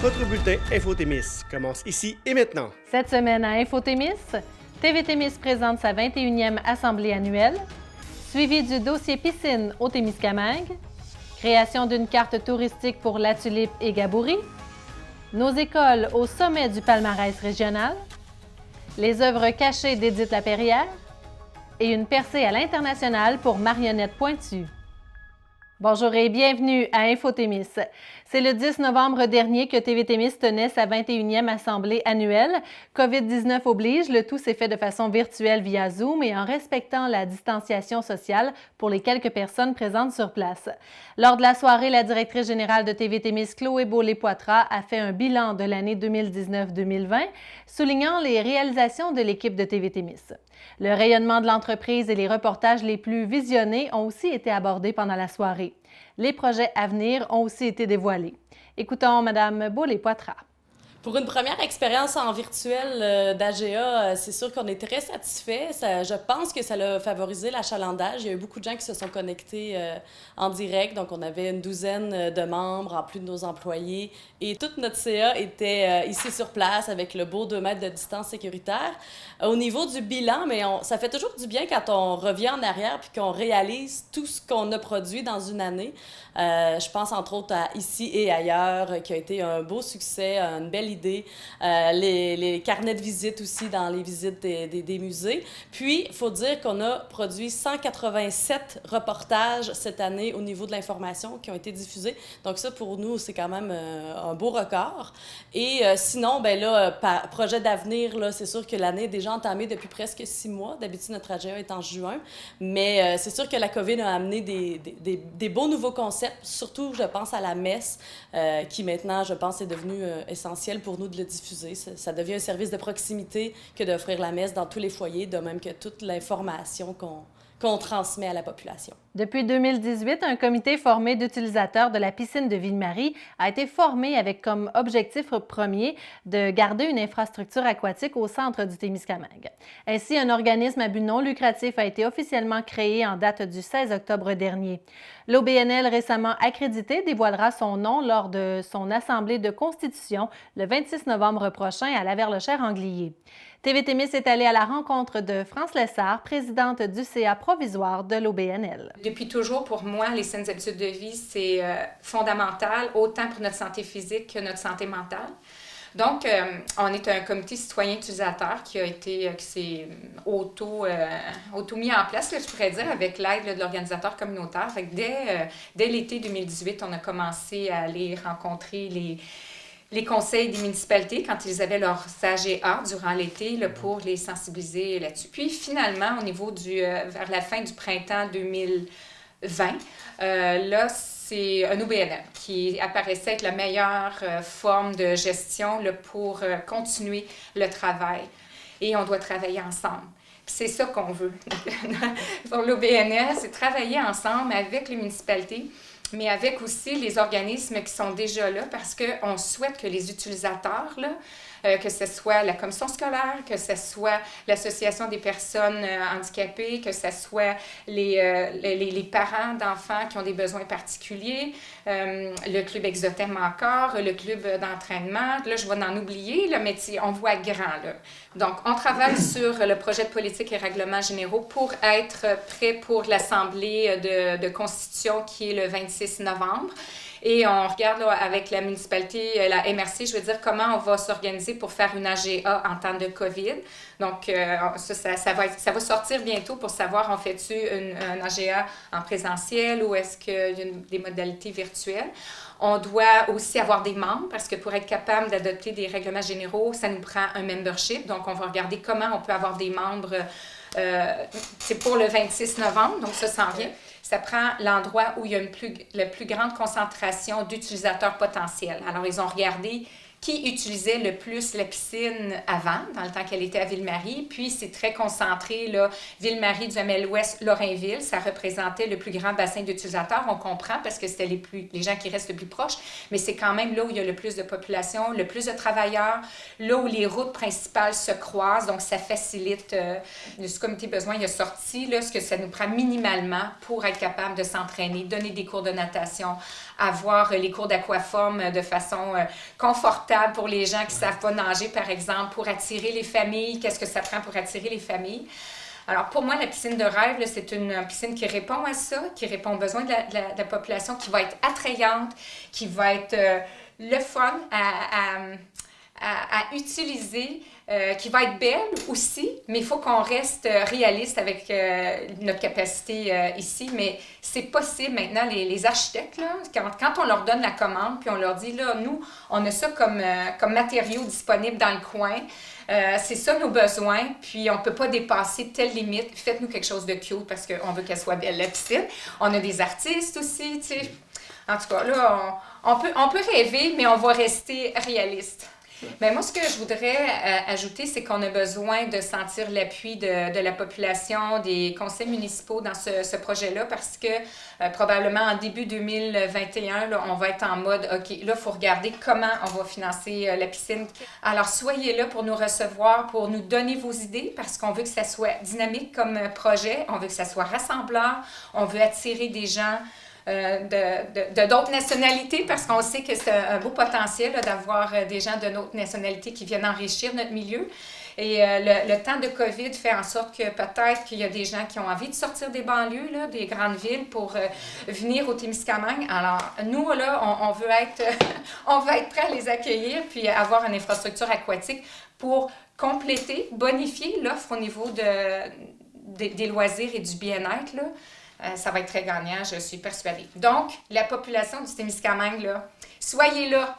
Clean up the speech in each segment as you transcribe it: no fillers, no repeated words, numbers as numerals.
Votre bulletin Info-Témis commence ici et maintenant. Cette semaine à Info-Témis, TV Témis présente sa 21e assemblée annuelle, suivi du dossier piscine au Témiscamingue, création d'une carte touristique pour La Tulipe et Gabouri, nos écoles au sommet du palmarès régional, les œuvres cachées d'Édith Lapérière et une percée à l'international pour Marionnette Pointue. Bonjour et bienvenue à Info-Témis. C'est le 10 novembre dernier que TV Témis tenait sa 21e assemblée annuelle. COVID-19 oblige, le tout s'est fait de façon virtuelle via Zoom et en respectant la distanciation sociale pour les quelques personnes présentes sur place. Lors de la soirée, la directrice générale de TV Témis, Chloé Beaulé-Poitras, a fait un bilan de l'année 2019-2020, soulignant les réalisations de l'équipe de TV Témis. Le rayonnement de l'entreprise et les reportages les plus visionnés ont aussi été abordés pendant la soirée. Les projets à venir ont aussi été dévoilés. Écoutons Mme Beaulé-Poitras. Pour une première expérience en virtuel d'AGA, c'est sûr qu'on est très satisfait. Je pense que ça a favorisé l'achalandage. Il y a eu beaucoup de gens qui se sont connectés en direct. Donc, on avait une douzaine de membres, en plus de nos employés. Et toute notre CA était ici sur place avec le beau 2 mètres de distance sécuritaire. Au niveau du bilan, ça fait toujours du bien quand on revient en arrière puis qu'on réalise tout ce qu'on a produit dans une année. Je pense entre autres à Ici et ailleurs, qui a été un beau succès, une belle idée. Les carnets de visite aussi dans les visites des musées. Puis, il faut dire qu'on a produit 187 reportages cette année au niveau de l'information qui ont été diffusés. Donc ça, pour nous, c'est quand même un beau record. Et sinon, projet d'avenir, là, c'est sûr que l'année est déjà entamée depuis presque 6 mois. D'habitude, notre AGA est en juin. Mais c'est sûr que la COVID a amené des beaux nouveaux concepts. Surtout, je pense à la messe, qui maintenant, je pense, est devenue essentielle pour nous de le diffuser. Ça devient un service de proximité que d'offrir la messe dans tous les foyers, de même que toute l'information qu'on transmet à la population. Depuis 2018, un comité formé d'utilisateurs de la piscine de Ville-Marie a été formé avec comme objectif premier de garder une infrastructure aquatique au centre du Témiscamingue. Ainsi, un organisme à but non lucratif a été officiellement créé en date du 16 octobre dernier. L'OBNL récemment accrédité dévoilera son nom lors de son assemblée de constitution le 26 novembre prochain à Laverlechère-Anglier. TV Témis est allé à la rencontre de France Lessard, présidente du CA provisoire de l'OBNL. Depuis toujours, pour moi, les saines habitudes de vie, c'est fondamental, autant pour notre santé physique que notre santé mentale. Donc, on est un comité citoyen utilisateur qui s'est auto-mis en place, là, je pourrais dire, avec l'aide de l'organisateur communautaire. Fait que dès l'été 2018, on a commencé à aller rencontrer les conseils des municipalités quand ils avaient leurs AGA durant l'été là, pour les sensibiliser là-dessus. Puis finalement, au niveau vers la fin du printemps 2020, là, c'est un OBNL qui apparaissait être la meilleure forme de gestion là, pour continuer le travail. Et on doit travailler ensemble. Puis c'est ça qu'on veut. Pour l'OBNL, c'est travailler ensemble avec les municipalités, mais avec aussi les organismes qui sont déjà là, parce qu'on souhaite que les utilisateurs, là, que ce soit la commission scolaire, que ce soit l'Association des personnes handicapées, que ce soit les parents d'enfants qui ont des besoins particuliers, le club Exothème encore, le club d'entraînement. Là, je vais en oublier, là, mais on voit grand. Là. Donc, on travaille sur le projet de politique et règlements généraux pour être prêt pour l'Assemblée de Constitution qui est le 26 novembre. Et on regarde là, avec la municipalité, la MRC, je veux dire, comment on va s'organiser pour faire une AGA en temps de COVID. Donc, ça va sortir bientôt pour savoir, on fait-tu une AGA en présentiel ou est-ce qu'il y a des modalités virtuelles. On doit aussi avoir des membres parce que pour être capable d'adopter des règlements généraux, ça nous prend un membership. Donc, on va regarder comment on peut avoir des membres. C'est pour le 26 novembre, donc ça s'en vient. Ça prend l'endroit où il y a la plus grande concentration d'utilisateurs potentiels. Alors, ils ont regardé qui utilisait le plus la piscine avant, dans le temps qu'elle était à Ville-Marie. Puis, c'est très concentré, là, Ville-Marie, Duhamel-Ouest, Lorrainville. Ça représentait le plus grand bassin d'utilisateurs. On comprend parce que c'était les gens qui restent le plus proches, mais c'est quand même là où il y a le plus de population, le plus de travailleurs, là où les routes principales se croisent. Donc, ça facilite. Ce comité besoin, il a sorti là, ce que ça nous prend minimalement pour être capable de s'entraîner, donner des cours de natation, avoir les cours d'aquaforme de façon confortable pour les gens qui ne savent pas nager, par exemple, pour attirer les familles. Qu'est-ce que ça prend pour attirer les familles? Alors, pour moi, la piscine de rêve, là, c'est une piscine qui répond à ça, qui répond aux besoins de la population, qui va être attrayante, qui va être le fun à utiliser, qui va être belle aussi, mais il faut qu'on reste réaliste avec notre capacité ici. Mais c'est possible maintenant, les architectes, là, quand on leur donne la commande, puis on leur dit, là, nous, on a ça comme matériaux disponibles dans le coin, c'est ça nos besoins, puis on ne peut pas dépasser telle limite, faites-nous quelque chose de cute parce qu'on veut qu'elle soit belle, la piscine. On a des artistes aussi, tu sais. En tout cas, là, on peut rêver, mais on va rester réaliste. Bien, moi, ce que je voudrais ajouter, c'est qu'on a besoin de sentir l'appui de la population, des conseils municipaux dans ce projet-là, parce que probablement en début 2021, là, on va être en mode, OK, là, il faut regarder comment on va financer la piscine. Alors, soyez là pour nous recevoir, pour nous donner vos idées, parce qu'on veut que ça soit dynamique comme projet, on veut que ça soit rassembleur, on veut attirer des gens de d'autres nationalités, parce qu'on sait que c'est un beau potentiel là, d'avoir des gens de notre nationalité qui viennent enrichir notre milieu. Et le temps de COVID fait en sorte que peut-être qu'il y a des gens qui ont envie de sortir des banlieues, là, des grandes villes pour venir au Témiscamingue. Alors, nous, là, on veut être prêts à les accueillir puis avoir une infrastructure aquatique pour compléter, bonifier l'offre au niveau des loisirs et du bien-être, là. Ça va être très gagnant, je suis persuadée. Donc, la population du Témiscamingue, là, soyez là!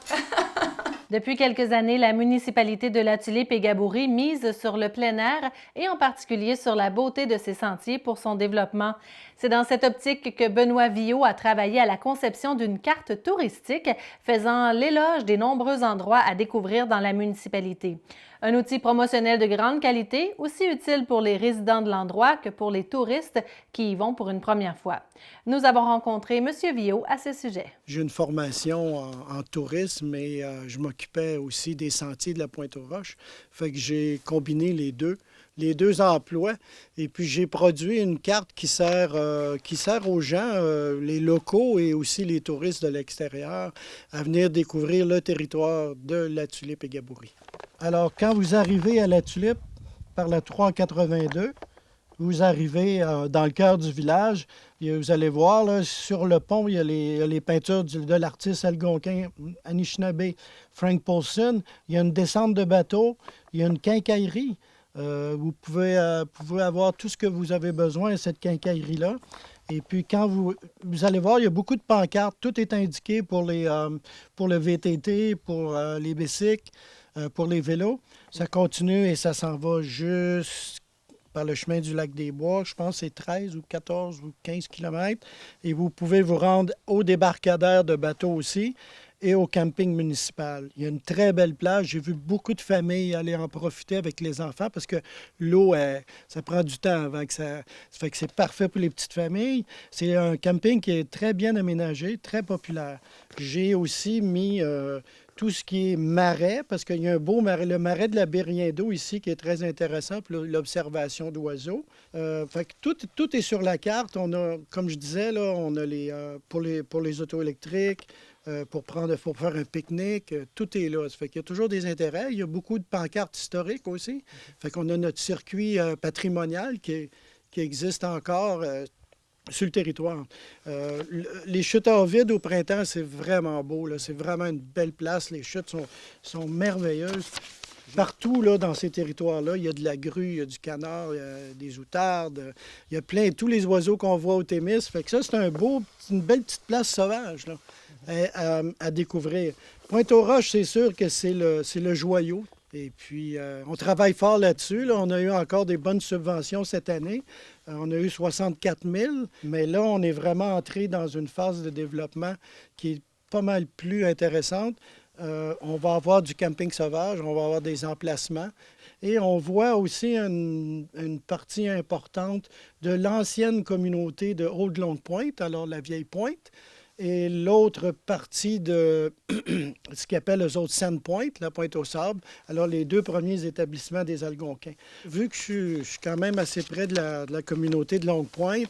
Depuis quelques années, la municipalité de La Tulipe-et-Gabourey mise sur le plein air et en particulier sur la beauté de ses sentiers pour son développement. C'est dans cette optique que Benoît Villot a travaillé à la conception d'une carte touristique faisant l'éloge des nombreux endroits à découvrir dans la municipalité. Un outil promotionnel de grande qualité, aussi utile pour les résidents de l'endroit que pour les touristes qui y vont pour une première fois. Nous avons rencontré M. Villot à ce sujet. J'ai une formation en tourisme et je m'occupais aussi des sentiers de la Pointe-aux-Roches. Fait que j'ai combiné les deux emplois. Et puis, j'ai produit une carte qui sert aux gens, les locaux et aussi les touristes de l'extérieur, à venir découvrir le territoire de La Tulipe-et-Gabourey. Alors, quand vous arrivez à La Tulipe par la 382, vous arrivez dans le cœur du village. Et vous allez voir, là, sur le pont, il y a les peintures de l'artiste algonquin Anishinaabe Frank Paulson. Il y a une descente de bateau. Il y a une quincaillerie. Vous pouvez avoir tout ce que vous avez besoin à cette quincaillerie-là. Et puis, quand vous allez voir, il y a beaucoup de pancartes. Tout est indiqué pour le VTT, pour les bicycles, pour les vélos. Ça continue et ça s'en va juste par le chemin du lac des Bois. Je pense que c'est 13 ou 14 ou 15 kilomètres. Et vous pouvez vous rendre au débarcadère de bateaux aussi et au camping municipal. Il y a une très belle plage. J'ai vu beaucoup de familles aller en profiter avec les enfants parce que l'eau, ça prend du temps avant que ça fait que c'est parfait pour les petites familles. C'est un camping qui est très bien aménagé, très populaire. J'ai aussi mis tout ce qui est marais, parce qu'il y a un beau marais, le marais de la Bériendo ici, qui est très intéressant pour l'observation d'oiseaux. Fait que tout est sur la carte. On a, comme je disais, là, on a pour les autos électriques, pour faire un pique-nique, tout est là. Ça fait qu'il y a toujours des intérêts. Il y a beaucoup de pancartes historiques aussi. Fait qu'on a notre circuit patrimonial qui existe encore sur le territoire. Les chutes à Ovid au printemps, c'est vraiment beau, là. C'est vraiment une belle place. Les chutes sont merveilleuses. Partout là, dans ces territoires-là, il y a de la grue, il y a du canard, il y a des outardes, il y a tous les oiseaux qu'on voit au Témis. Fait que ça, c'est une belle petite place sauvage là, à découvrir. Pointe-aux-Roches, c'est sûr que c'est le joyau. Et puis, on travaille fort là-dessus. Là. On a eu encore des bonnes subventions cette année. On a eu 64 000, mais là, on est vraiment entré dans une phase de développement qui est pas mal plus intéressante. On va avoir du camping sauvage, on va avoir des emplacements. Et on voit aussi une partie importante de l'ancienne communauté de Haute-Longue Pointe, alors la Vieille Pointe, et l'autre partie de ce qu'ils appellent eux autres Sand-Point, la Pointe-aux-Sables, alors les deux premiers établissements des Algonquins. Vu que je suis quand même assez près de la communauté de Longue-Pointe,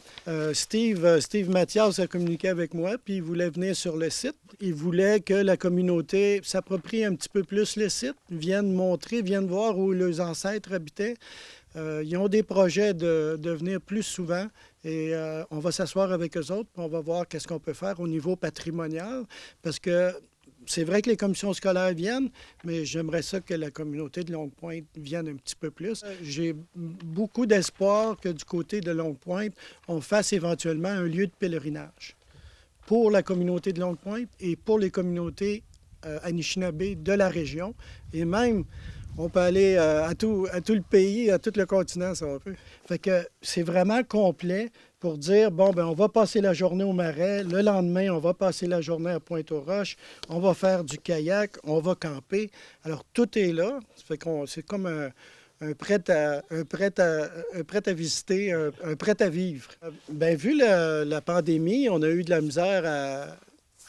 Steve Mathias a communiqué avec moi, puis il voulait venir sur le site. Il voulait que la communauté s'approprie un petit peu plus le site, vienne montrer, vienne voir où leurs ancêtres habitaient. Ils ont des projets de venir plus souvent et on va s'asseoir avec eux autres, puis on va voir qu'est-ce qu'on peut faire au niveau patrimonial, parce que c'est vrai que les commissions scolaires viennent, mais j'aimerais ça que la communauté de Longue-Pointe vienne un petit peu plus. J'ai beaucoup d'espoir que du côté de Longue-Pointe, on fasse éventuellement un lieu de pèlerinage pour la communauté de Longue-Pointe et pour les communautés Anishinaabe de la région, et même on peut aller à tout le pays, à tout le continent, ça va peu. Fait que c'est vraiment complet pour dire, bon, ben on va passer la journée au Marais, le lendemain, on va passer la journée à Pointe-aux-Roches, on va faire du kayak, on va camper. Alors, tout est là. Ça fait qu'on, c'est comme un prêt à visiter, un prêt à vivre. Bien, vu la pandémie, on a eu de la misère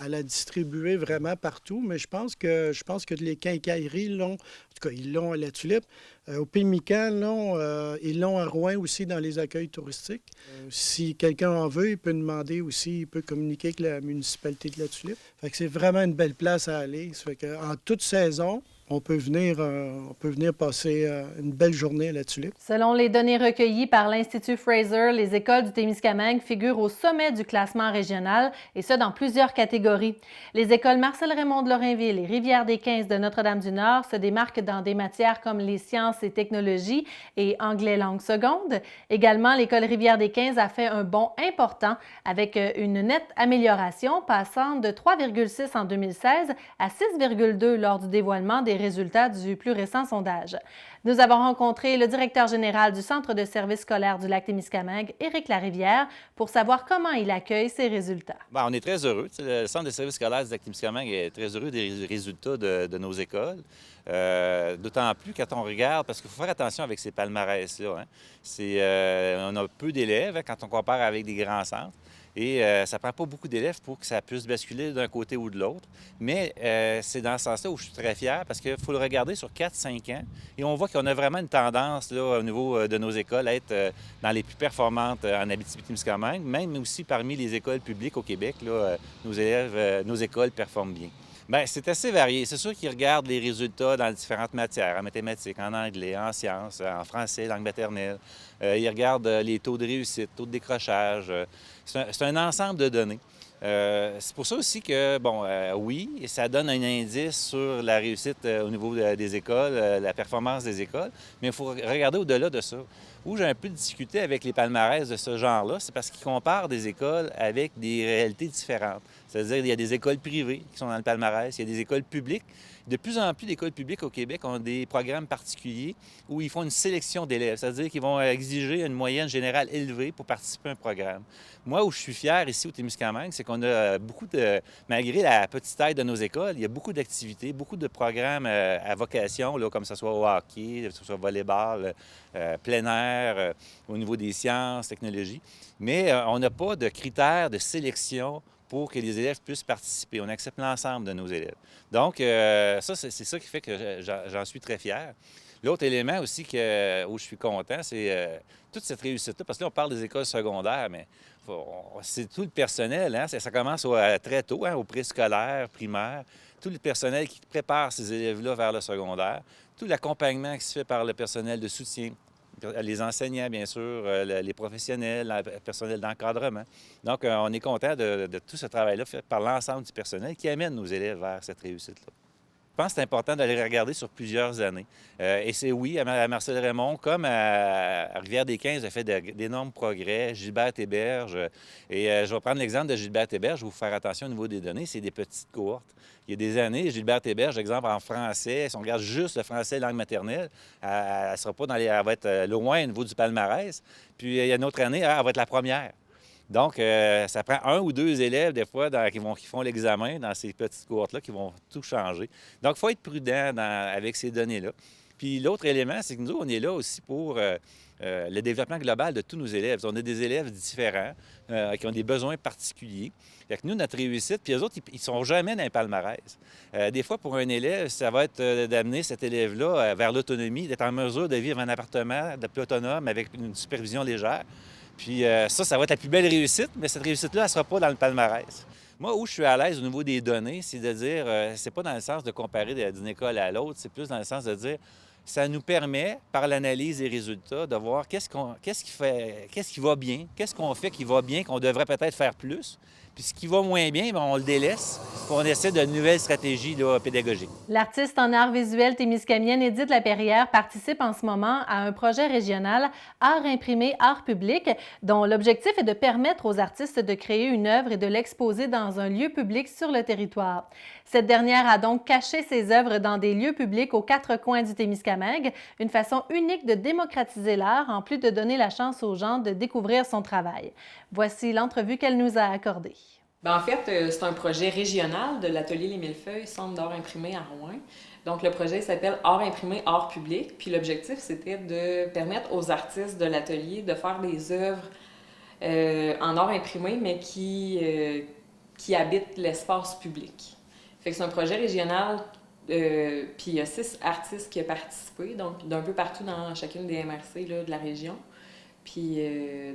à la distribuer vraiment partout, mais je pense que les quincailleries l'ont, en tout cas, ils l'ont à la Tulipe. Au Pimmican, ils l'ont à Rouen aussi dans les accueils touristiques. Si quelqu'un en veut, il peut demander aussi, il peut communiquer avec la municipalité de la Tulipe. Fait que c'est vraiment une belle place à aller. Ça fait qu'en toute saison, on peut venir passer une belle journée à la Tulipe. Selon les données recueillies par l'Institut Fraser, les écoles du Témiscamingue figurent au sommet du classement régional, et ce, dans plusieurs catégories. Les écoles Marcel-Raymond de Lorrainville et Rivière-des-Quinze de Notre-Dame-du-Nord se démarquent dans des matières comme les sciences et technologies et anglais langue seconde. Également, l'école Rivière-des-Quinze a fait un bond important avec une nette amélioration, passant de 3,6 en 2016 à 6,2 lors du dévoilement des résultats du plus récent sondage. Nous avons rencontré le directeur général du Centre de services scolaires du Lac-Témiscamingue, Éric Larivière, pour savoir comment il accueille ces résultats. Bien, on est très heureux. Le Centre de services scolaires du Lac-Témiscamingue est très heureux des résultats de nos écoles. D'autant plus quand on regarde, parce qu'il faut faire attention avec ces palmarès-là. On a peu d'élèves quand on compare avec des grands centres. Et ça ne prend pas beaucoup d'élèves pour que ça puisse basculer d'un côté ou de l'autre. Mais c'est dans ce sens-là où je suis très fier, parce qu'il faut le regarder sur 4-5 ans. Et on voit qu'on a vraiment une tendance là, au niveau de nos écoles à être dans les plus performantes en Abitibi-Témiscamingue, même aussi parmi les écoles publiques au Québec. Là, nos écoles performent bien. Bien, c'est assez varié. C'est sûr qu'ils regardent les résultats dans différentes matières, en mathématiques, en anglais, en sciences, en français, langue maternelle. Ils regardent les taux de réussite, taux de décrochage. C'est un ensemble de données. C'est pour ça aussi que, oui, ça donne un indice sur la réussite au niveau des écoles, la performance des écoles, mais il faut regarder au-delà de ça. Où j'ai un peu de difficulté avec les palmarès de ce genre-là, c'est parce qu'ils comparent des écoles avec des réalités différentes. C'est-à-dire qu'il y a des écoles privées qui sont dans le palmarès, il y a des écoles publiques. De plus en plus d'écoles publiques au Québec ont des programmes particuliers où ils font une sélection d'élèves, c'est-à-dire qu'ils vont exiger une moyenne générale élevée pour participer à un programme. Moi, où je suis fier ici au Témiscamingue, c'est qu'on a malgré la petite taille de nos écoles, il y a beaucoup d'activités, beaucoup de programmes à vocation, là, comme ce soit au hockey, que ce soit au volleyball, plein air, au niveau des sciences, technologies. Mais on n'a pas de critères de sélection pour que les élèves puissent participer. On accepte l'ensemble de nos élèves. Donc, ça, c'est ça qui fait que j'en suis très fier. L'autre élément aussi où je suis content, c'est toute cette réussite-là, parce que là, on parle des écoles secondaires, mais c'est tout le personnel, hein? Ça commence très tôt, hein, au préscolaire, primaire, tout le personnel qui prépare ces élèves-là vers le secondaire, tout l'accompagnement qui se fait par le personnel de soutien, les enseignants, bien sûr, les professionnels, le personnel d'encadrement. Donc, on est content de tout ce travail-là fait par l'ensemble du personnel qui amène nos élèves vers cette réussite-là. Je pense que c'est important d'aller regarder sur plusieurs années. Et c'est oui, à Marcel-Raymond, comme à Rivière-des-Quinze, a fait d'énormes progrès. Gilbert-Héberge. Et je vais prendre l'exemple de Gilbert-Héberge. Je vais vous faire attention au niveau des données. C'est des petites cohortes. Il y a des années, Gilbert-Héberge, exemple, en français, si on regarde juste le français langue maternelle, elle sera pas elle va être loin au niveau du palmarès. Puis il y a une autre année, elle va être la première. Donc, ça prend 1 ou 2 élèves, des fois, qui font l'examen dans ces petites cohortes-là, qui vont tout changer. Donc, il faut être prudent avec ces données-là. Puis l'autre élément, c'est que nous, on est là aussi pour le développement global de tous nos élèves. On a des élèves différents qui ont des besoins particuliers. Fait que nous, notre réussite, puis les autres, ils ne sont jamais dans un palmarès. Des fois, pour un élève, ça va être d'amener cet élève-là vers l'autonomie, d'être en mesure de vivre en appartement, de plus autonome, avec une supervision légère. Puis ça va être la plus belle réussite, mais cette réussite-là, elle ne sera pas dans le palmarès. Moi, où je suis à l'aise au niveau des données, c'est de dire, c'est pas dans le sens de comparer d'une école à l'autre, c'est plus dans le sens de dire, ça nous permet, par l'analyse des résultats, de voir qu'est-ce qui va bien, qu'est-ce qu'on fait qui va bien, qu'on devrait peut-être faire plus. Puis ce qui va moins bien, bien, on le délaisse, puis on essaie de nouvelles stratégies là, pédagogiques. L'artiste en art visuel témiscamienne Édith Laperrière participe en ce moment à un projet régional Art imprimé, art public, dont l'objectif est de permettre aux artistes de créer une œuvre et de l'exposer dans un lieu public sur le territoire. Cette dernière a donc caché ses œuvres dans des lieux publics aux 4 coins du Témiscamingue, une façon unique de démocratiser l'art, en plus de donner la chance aux gens de découvrir son travail. Voici l'entrevue qu'elle nous a accordée. Bien, en fait, c'est un projet régional de l'Atelier Les Millefeuilles, Centre d'art imprimé à Rouen. Donc, le projet s'appelle Art imprimé, art public. Puis l'objectif, c'était de permettre aux artistes de l'atelier de faire des œuvres en art imprimé, mais qui habitent l'espace public. Fait que c'est un projet régional, puis il y a 6 artistes qui ont participé, donc d'un peu partout dans chacune des MRC là, de la région. Puis,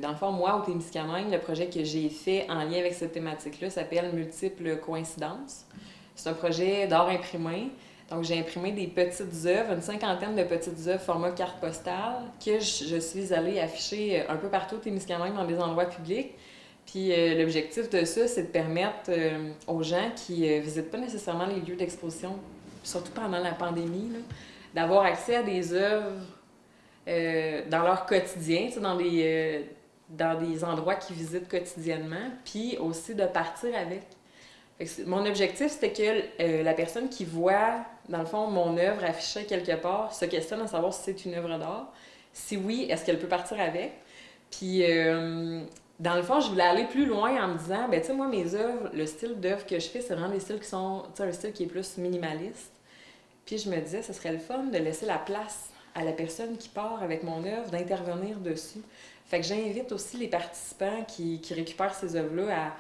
dans le fond, moi, au Témiscamingue, le projet que j'ai fait en lien avec cette thématique-là s'appelle Multiples coïncidences. C'est un projet d'art imprimé. Donc, j'ai imprimé des petites œuvres, une 50aine de petites œuvres format carte postale que je suis allée afficher un peu partout au Témiscamingue dans des endroits publics. Puis, l'objectif de ça, c'est de permettre aux gens qui ne visitent pas nécessairement les lieux d'exposition, surtout pendant la pandémie, là, d'avoir accès à des œuvres dans leur quotidien, dans des endroits qu'ils visitent quotidiennement, puis aussi de partir avec. Mon objectif, c'était que la personne qui voit, dans le fond, mon œuvre affichée quelque part, se questionne à savoir si c'est une œuvre d'art. Si oui, est-ce qu'elle peut partir avec? Puis, dans le fond, je voulais aller plus loin en me disant, ben tu sais, moi, mes œuvres, le style d'œuvre que je fais, c'est vraiment des styles qui sont, tu sais, un style qui est plus minimaliste. Puis je me disais, ce serait le fun de laisser la place à la personne qui part avec mon œuvre, d'intervenir dessus. Fait que j'invite aussi les participants qui récupèrent ces œuvres-là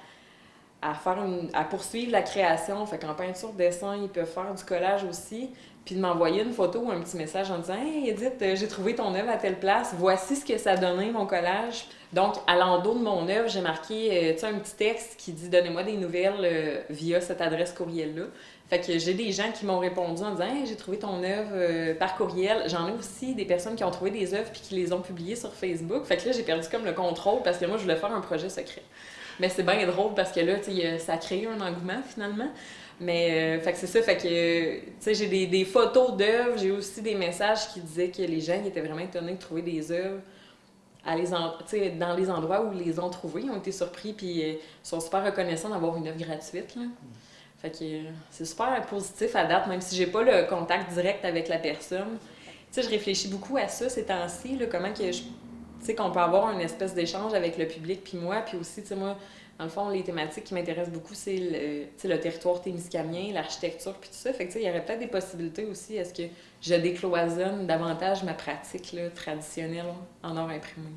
à poursuivre la création. Fait qu'en peinture, dessin, ils peuvent faire du collage aussi, puis de m'envoyer une photo ou un petit message en disant « Hey Édith, j'ai trouvé ton œuvre à telle place, voici ce que ça a donné, mon collage. » Donc, à l'endos de mon œuvre, j'ai marqué un petit texte qui dit « Donnez-moi des nouvelles via cette adresse courriel-là. » Fait que j'ai des gens qui m'ont répondu en disant « Hey, j'ai trouvé ton œuvre par courriel. » J'en ai aussi des personnes qui ont trouvé des œuvres puis qui les ont publiées sur Facebook. Fait que là, j'ai perdu comme le contrôle parce que moi, je voulais faire un projet secret. Mais c'est bien drôle parce que là, ça a créé un engouement finalement. Mais fait que c'est ça, fait que j'ai des photos d'œuvres, j'ai aussi des messages qui disaient que les gens étaient vraiment étonnés de trouver des œuvres dans les endroits où ils les ont trouvées. Ils ont été surpris puis sont super reconnaissants d'avoir une œuvre gratuite. Là. Fait que c'est super positif à date, même si j'ai pas le contact direct avec la personne. Je réfléchis beaucoup à ça ces temps-ci, là, comment que qu'on peut avoir une espèce d'échange avec le public puis moi, puis aussi, moi, dans le fond, les thématiques qui m'intéressent beaucoup, c'est le territoire témiscamien, l'architecture, puis tout ça. Fait que, il y aurait peut-être des possibilités aussi. Est-ce que je décloisonne davantage ma pratique là, traditionnelle en art imprimé?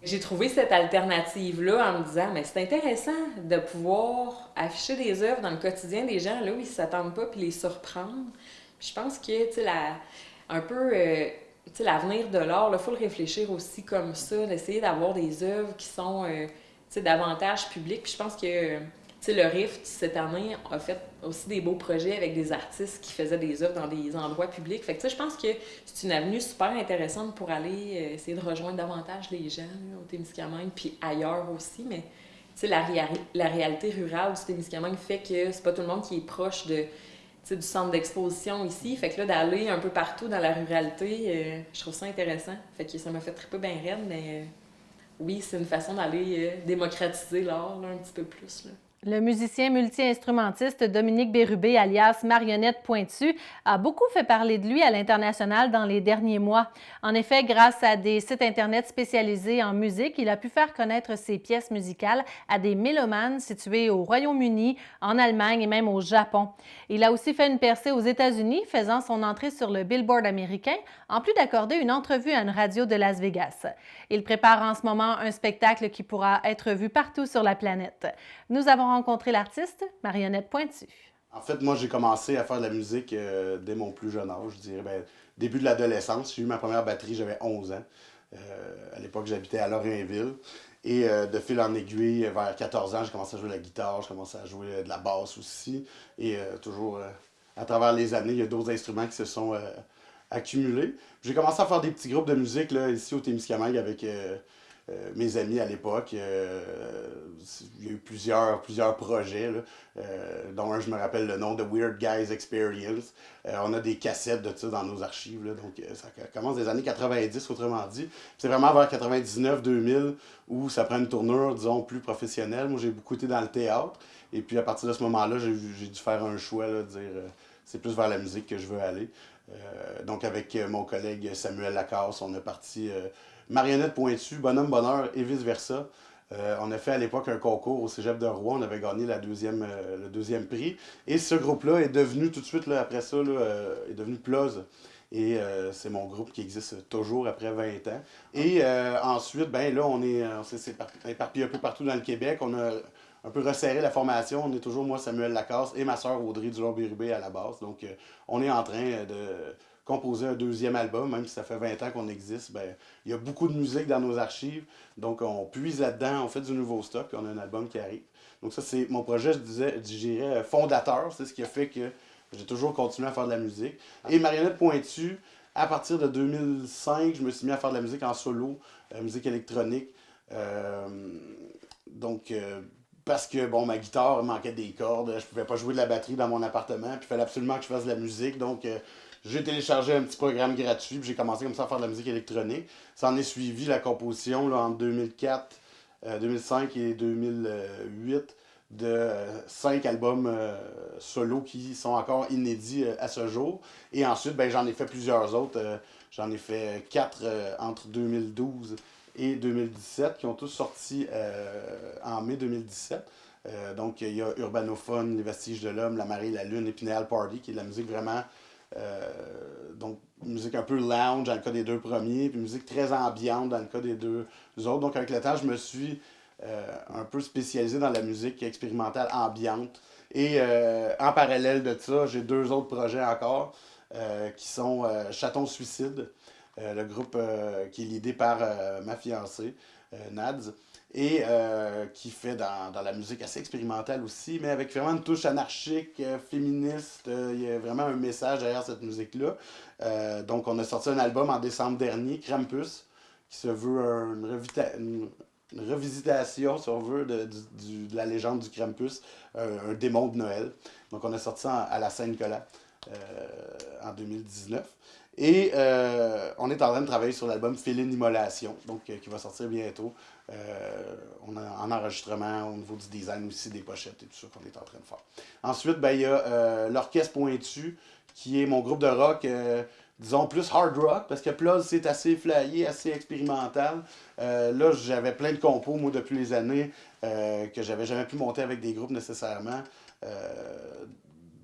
J'ai trouvé cette alternative-là en me disant, mais c'est intéressant de pouvoir afficher des œuvres dans le quotidien des gens, là où ils ne s'attendent pas, puis les surprendre. Puis je pense que, l'avenir de l'art, il faut le réfléchir aussi comme ça, d'essayer d'avoir des œuvres qui sont davantage publiques. Puis je pense que le Rift, cette année, a fait aussi des beaux projets avec des artistes qui faisaient des œuvres dans des endroits publics. Fait que je pense que c'est une avenue super intéressante pour aller essayer de rejoindre davantage les gens là, au Témiscamingue, puis ailleurs aussi. Mais la réalité rurale du Témiscamingue fait que c'est pas tout le monde qui est proche du centre d'exposition ici. Fait que là, d'aller un peu partout dans la ruralité, je trouve ça intéressant. Fait que ça m'a fait triper bien raide, mais oui, c'est une façon d'aller démocratiser l'art là, un petit peu plus. Là. Le musicien multi-instrumentiste Dominique Bérubé, alias Marionnette Pointue, a beaucoup fait parler de lui à l'international dans les derniers mois. En effet, grâce à des sites Internet spécialisés en musique, il a pu faire connaître ses pièces musicales à des mélomanes situés au Royaume-Uni, en Allemagne et même au Japon. Il a aussi fait une percée aux États-Unis, faisant son entrée sur le Billboard américain, en plus d'accorder une entrevue à une radio de Las Vegas. Il prépare en ce moment un spectacle qui pourra être vu partout sur la planète. Nous avons rencontré l'artiste Marionnette Pointue. En fait, moi, j'ai commencé à faire de la musique dès mon plus jeune âge, je dirais. Début de l'adolescence. J'ai eu ma première batterie, j'avais 11 ans. À l'époque, j'habitais à Lorrainville. Et de fil en aiguille, vers 14 ans, j'ai commencé à jouer de la guitare, j'ai commencé à jouer de la basse aussi. Et toujours, à travers les années, il y a d'autres instruments qui se sont accumulés. J'ai commencé à faire des petits groupes de musique là, ici au Témiscamingue avec mes amis à l'époque. Il y a eu plusieurs projets, là, dont un, je me rappelle le nom, de Weird Guys Experience. On a des cassettes de ça dans nos archives, là, donc ça commence des années 90, autrement dit. C'est vraiment vers 99-2000 où ça prend une tournure, disons, plus professionnelle. Moi, j'ai beaucoup été dans le théâtre, et puis à partir de ce moment-là, j'ai dû faire un choix, là, de dire c'est plus vers la musique que je veux aller. Donc avec mon collègue Samuel Lacasse, on a parti Marionnette Pointue, Bonhomme Bonheur et vice-versa. On a fait à l'époque un concours au Cégep de Rouen, on avait gagné le deuxième prix. Et ce groupe-là est devenu tout de suite, là, après ça, est devenu Pluz. Et c'est mon groupe qui existe toujours après 20 ans. Et ensuite, ben là, on s'est éparpillé un peu partout dans le Québec. On a un peu resserré la formation. On est toujours, moi, Samuel Lacasse, et ma sœur Audrey Dulon-Bérubé à la basse. Donc, on est en train de composer un deuxième album, même si ça fait 20 ans qu'on existe. Ben, il y a beaucoup de musique dans nos archives. Donc, on puise là-dedans, on fait du nouveau stock, puis on a un album qui arrive. Donc, ça, c'est mon projet, je dirais, fondateur. C'est ce qui a fait que j'ai toujours continué à faire de la musique. Et Marionnette Pointue, à partir de 2005, je me suis mis à faire de la musique en solo, musique électronique. Parce que, bon, ma guitare manquait des cordes, je pouvais pas jouer de la batterie dans mon appartement, puis il fallait absolument que je fasse de la musique, donc j'ai téléchargé un petit programme gratuit, puis j'ai commencé comme ça à faire de la musique électronique. Ça en est suivi la composition là, entre 2004, 2005 et 2008 de 5 albums solo qui sont encore inédits à ce jour. Et ensuite, ben, j'en ai fait plusieurs autres. J'en ai fait 4 entre 2012 et 2017 qui ont tous sorti en mai 2017. Donc, il y a Urbanophone, Les Vestiges de l'Homme, La Marée et la Lune et Pinéal Party, qui est de la musique vraiment... donc, musique un peu lounge dans le cas des deux premiers, puis musique très ambiante dans le cas des deux autres. Donc, avec le temps, je me suis un peu spécialisé dans la musique expérimentale ambiante. Et en parallèle de ça, j'ai 2 autres projets encore qui sont Chaton Suicide, le groupe qui est l'idée par ma fiancée, Nads, et qui fait dans la musique assez expérimentale aussi, mais avec vraiment une touche anarchique, féministe. Il y a vraiment un message derrière cette musique-là. Donc, on a sorti un album en décembre dernier, Krampus, qui se veut une revisitation, si on veut, de la légende du Krampus, un démon de Noël. Donc, on a sorti ça à la Saint-Nicolas en 2019. Et on est en train de travailler sur l'album Féline Immolation, donc qui va sortir bientôt. On a en enregistrement au niveau du design aussi, des pochettes et tout ça qu'on est en train de faire. Ensuite, ben, il y a l'Orchestre Pointu, qui est mon groupe de rock, disons plus hard rock, parce que Pluz, c'est assez flyé, assez expérimental. Là, j'avais plein de compos, moi, depuis les années, que j'avais jamais pu monter avec des groupes nécessairement.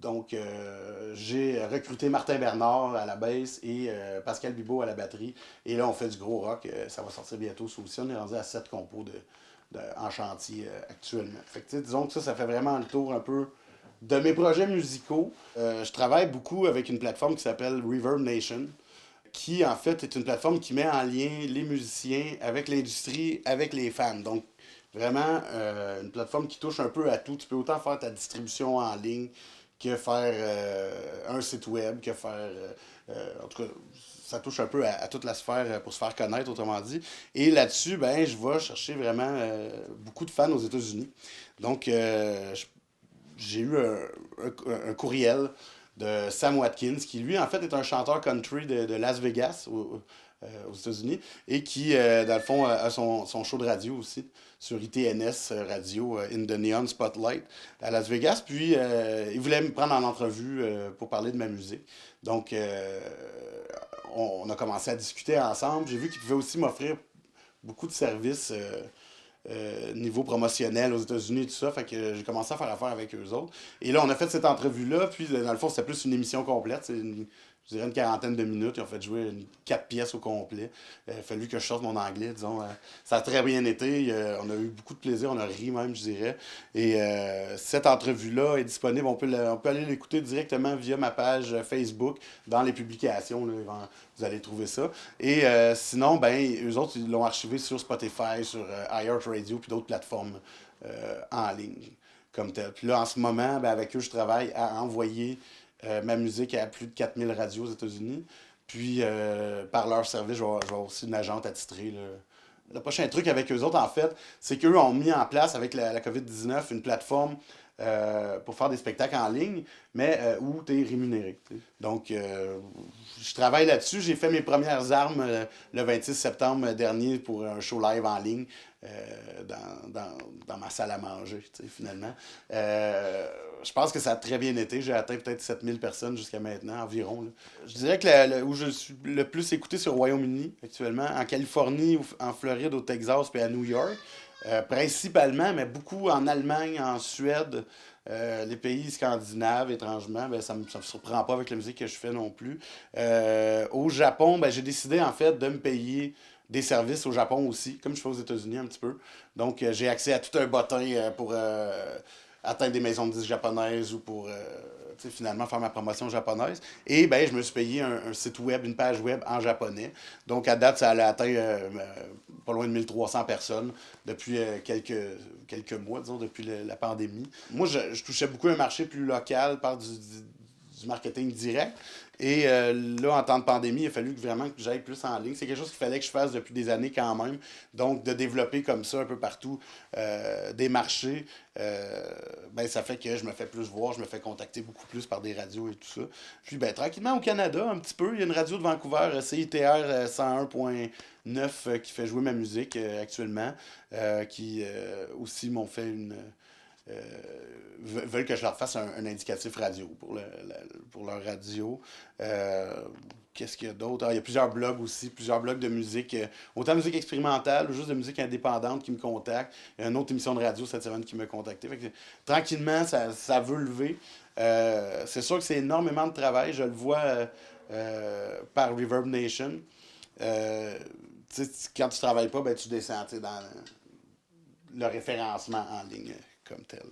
Donc, j'ai recruté Martin Bernard à la basse et Pascal Bibeau à la batterie. Et là, on fait du gros rock. Ça va sortir bientôt, ça aussi. On est rendu à 7 compos en chantier actuellement. Fait que, disons que ça fait vraiment le tour un peu de mes projets musicaux. Je travaille beaucoup avec une plateforme qui s'appelle Reverb Nation, qui, en fait, est une plateforme qui met en lien les musiciens avec l'industrie, avec les fans. Donc, vraiment, une plateforme qui touche un peu à tout. Tu peux autant faire ta distribution en ligne que faire un site web, que faire... en tout cas, ça touche un peu à toute la sphère pour se faire connaître, autrement dit. Et là-dessus, ben, je vais chercher vraiment beaucoup de fans aux États-Unis. Donc, j'ai eu un courriel de Sam Watkins, qui lui, en fait, est un chanteur country de Las Vegas, aux États-Unis, et qui, dans le fond, a son show de radio aussi, sur ITNS Radio, In the Neon Spotlight, à Las Vegas. Puis, il voulait me prendre en entrevue pour parler de ma musique. Donc, on a commencé à discuter ensemble. J'ai vu qu'il pouvait aussi m'offrir beaucoup de services niveau promotionnel aux États-Unis et tout ça. Fait que j'ai commencé à faire affaire avec eux autres. Et là, on a fait cette entrevue-là. Puis, dans le fond, c'était plus une émission complète. C'est je dirais une quarantaine de minutes. Ils ont fait jouer 4 pièces au complet. Il a fallu que je sorte mon anglais, disons. Ça a très bien été. On a eu beaucoup de plaisir. On a ri même, je dirais. Et cette entrevue-là est disponible. On peut aller l'écouter directement via ma page Facebook dans les publications. Là, vous allez trouver ça. Et sinon, eux autres, ils l'ont archivé sur Spotify, sur iHeartRadio puis d'autres plateformes en ligne comme tel. Puis là, en ce moment, avec eux, je travaille à envoyer ma musique à plus de 4000 radios aux États-Unis. Puis, par leur service, je vais avoir aussi une agente attitrée. Là. Le prochain truc avec eux autres, en fait, c'est qu'eux ont mis en place, avec la COVID-19, une plateforme pour faire des spectacles en ligne, mais où tu es rémunéré. T'sais. Donc, je travaille là-dessus. J'ai fait mes premières armes le 26 septembre dernier pour un show live en ligne dans ma salle à manger, finalement. Je pense que ça a très bien été. J'ai atteint peut-être 7000 personnes jusqu'à maintenant, environ. Là. Je dirais que où je suis le plus écouté, c'est au Royaume-Uni, actuellement. En Californie, en Floride, au Texas, puis à New York. Principalement, mais beaucoup en Allemagne, en Suède, les pays scandinaves, étrangement, ça me surprend pas avec la musique que je fais non plus. Au Japon, j'ai décidé, en fait, de me payer des services au Japon aussi, comme je fais aux États-Unis un petit peu. Donc, j'ai accès à tout un bottin pour atteindre des maisons de disques japonaises ou pour finalement faire ma promotion japonaise. Et je me suis payé un site web, une page web en japonais. Donc, à date, ça a atteint pas loin de 1300 personnes depuis quelques mois, disons, depuis la pandémie. Moi, je touchais beaucoup un marché plus local par du marketing direct. Et là, en temps de pandémie, il a fallu vraiment que j'aille plus en ligne. C'est quelque chose qu'il fallait que je fasse depuis des années quand même. Donc, de développer comme ça un peu partout des marchés, ça fait que je me fais plus voir, je me fais contacter beaucoup plus par des radios et tout ça. Puis, tranquillement, au Canada, un petit peu, il y a une radio de Vancouver, CITR 101.9, qui fait jouer ma musique actuellement, qui aussi m'ont fait veulent que je leur fasse un indicatif radio pour leur radio. Qu'est-ce qu'il y a d'autre? Il y a plusieurs blogs aussi, plusieurs blogs de musique, autant de musique expérimentale ou juste de musique indépendante qui me contactent. Il y a une autre émission de radio cette semaine qui m'a contacté. Fait que, tranquillement, ça veut lever. C'est sûr que c'est énormément de travail. Je le vois par Reverb Nation. Quand tu travailles pas, tu descends dans le référencement en ligne comme tel.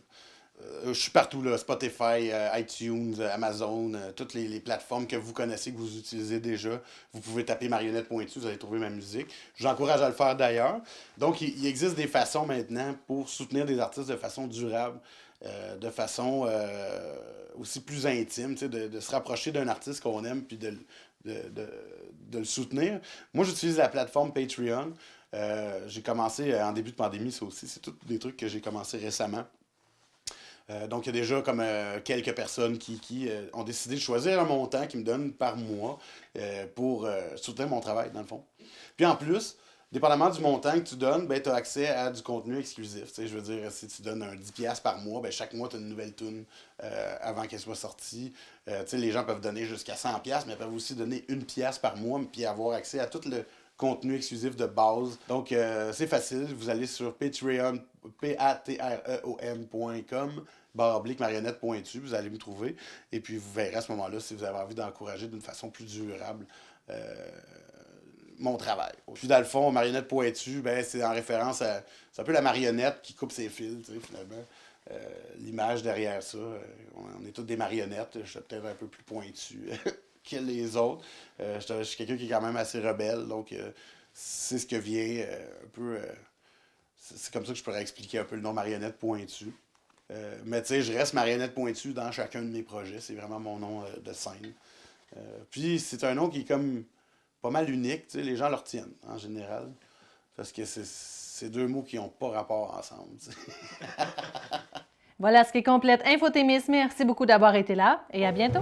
Je suis partout, là, Spotify, iTunes, Amazon, toutes les plateformes que vous connaissez, que vous utilisez déjà. Vous pouvez taper marionnette.tu, vous allez trouver ma musique. Je vous encourage à le faire d'ailleurs. Donc, il existe des façons maintenant pour soutenir des artistes de façon durable, de façon aussi plus intime, de se rapprocher d'un artiste qu'on aime puis de le soutenir. Moi, j'utilise la plateforme Patreon. J'ai commencé en début de pandémie, ça aussi. C'est tous des trucs que j'ai commencé récemment. Donc, il y a déjà comme quelques personnes qui ont décidé de choisir un montant qu'ils me donnent par mois pour soutenir mon travail, dans le fond. Puis en plus, dépendamment du montant que tu donnes, tu as accès à du contenu exclusif. Je veux dire, si tu donnes un 10$ par mois, chaque mois, tu as une nouvelle tune avant qu'elle soit sortie. Les gens peuvent donner jusqu'à 100$, mais ils peuvent aussi donner 1$ par mois, puis avoir accès à tout le contenu exclusif de base. Donc, c'est facile. Vous allez sur Patreon, patreon.com/marionnette.tu. Vous allez me trouver. Et puis, vous verrez à ce moment-là si vous avez envie d'encourager d'une façon plus durable mon travail. Puis, dans le fond, marionnette.tu, c'est en référence à... C'est un peu la marionnette qui coupe ses fils, finalement. L'image derrière ça. On est tous des marionnettes. Je suis peut-être un peu plus pointu que les autres. Je suis quelqu'un qui est quand même assez rebelle, donc c'est ce que vient un peu... c'est comme ça que je pourrais expliquer un peu le nom marionnette.tu. Mais tu sais, je reste marionnette.tu dans chacun de mes projets. C'est vraiment mon nom de scène. Puis c'est un nom qui est comme pas mal unique. Tu sais, les gens le retiennent en général. Parce que c'est deux mots qui n'ont pas rapport ensemble. Voilà ce qui complète Infothémis. Merci beaucoup d'avoir été là et à bientôt.